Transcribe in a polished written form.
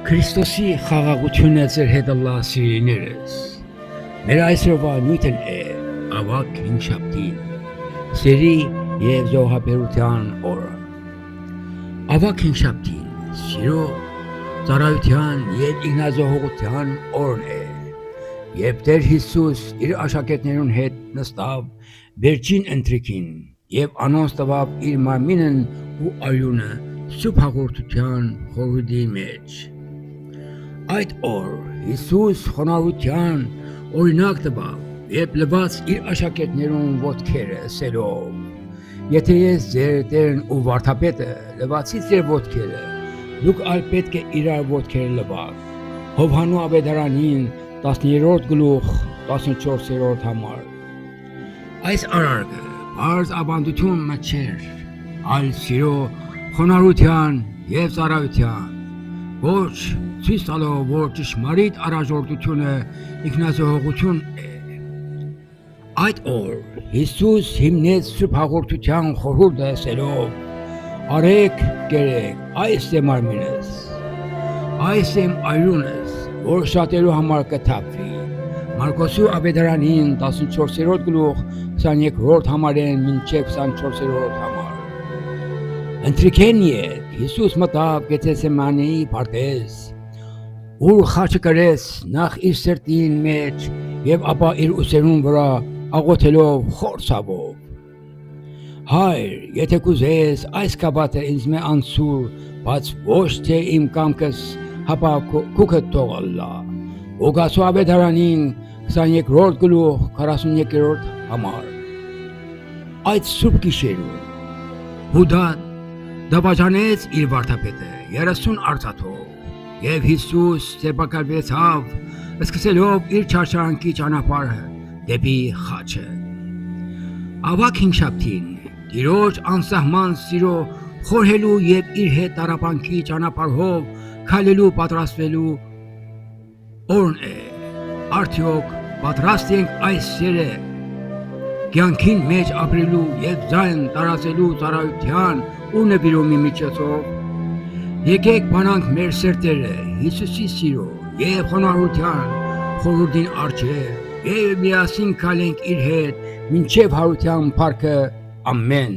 Քրիստոսի խաղաղությունը ձեր հետ ըլլա սիրիներս։ Մեր այսօրվա նյութն է ավագ հինգշաբթին, սերի և զոհաբերության օրը։ Ավագ հինգշաբթին սիրո, ծառայության և ինքնազոհողության օրն է, երբ Տեր Հիսուս իր աշակերտներուն հետ նստավ վերջին ընթրիքին և անոնց տվավ իր մարմինն ու արյունը սուրբ հաղորդության խորհրդի մեջ։ Այդ օր Հիսուս խոնարհության օրինակ տվավ և լվաց իր աշակերտներուն ոտքերը ասելով. «Եթե ես ձեր Տերն ու վարդապետը լվացի ձեր ոտքերը, դուք ալ պետք է իրար ոտքերը լվաք»։ Հովհաննու ավետարանին 10-րդ գլուխ 14-րդ համար։ Այս արարքը բարձ ավանդություն մը չէր, այլ սիրո, խոնարհության և ծառայության ոչ ցույց տալով, որ ճշմարիտ առաջնորդությունը ինքնազոհողություն է։ Այդ օր Հիսուս հիմնեց սուրբ հաղորդության խորհուրդը ասելով. «Արեք կերեք, այս է մարմինս, այս է արյունս, որ շատերու համար կթափվի»։ Մարկոսի ավետարանին 14-րդ գլուխ 23-րդ համարեն մինչև 24-րդ համար։ Ընթրիքեն ետ Հիսուս մտավ Գեթսեմանի պարտեզ, ուր խաչը կրեց նախ իր սրտին մեջ և ապա իր ուսերուն վրա աղոթելով խոր ցավով. «Հայր, եթե կուզես, այս քաբաթը ինձ անցուր, բայց ոչ թե իմ կամքս, հապա քուքդ թող ըլլա»։ Ղուկասու ավետարանին 22-րդ գլուխ 43-րդ համար։ Այդ սուրբ գիշերուն Հուդա դավաճանեց իր վարդապետը 30 արծաթով, և Հիսուս ձերբակալվեցավ, սկսելով իր չարչարանքի ճանապարհը դեպի խաչը։ Ավագ հինգշաբթին Տիրոջ անսահման սիրո խորհելու և իր հետ տառապանքի ճանապարհով քայլելու պատրաստվելու օրն է։ Արդյոք պատրաստ ենք այս սերը կյանքին մեջ ապրելու և ձայն տարածելու ծառայության ու նվիրումի միջոցով։ Եկեք բանանք մեր սրտերը Հիսուսի սիրո և խոնարհության խորհրդին առջև և միասին քայլենք իր հետ մինչև հարության փառքը։ Ամեն։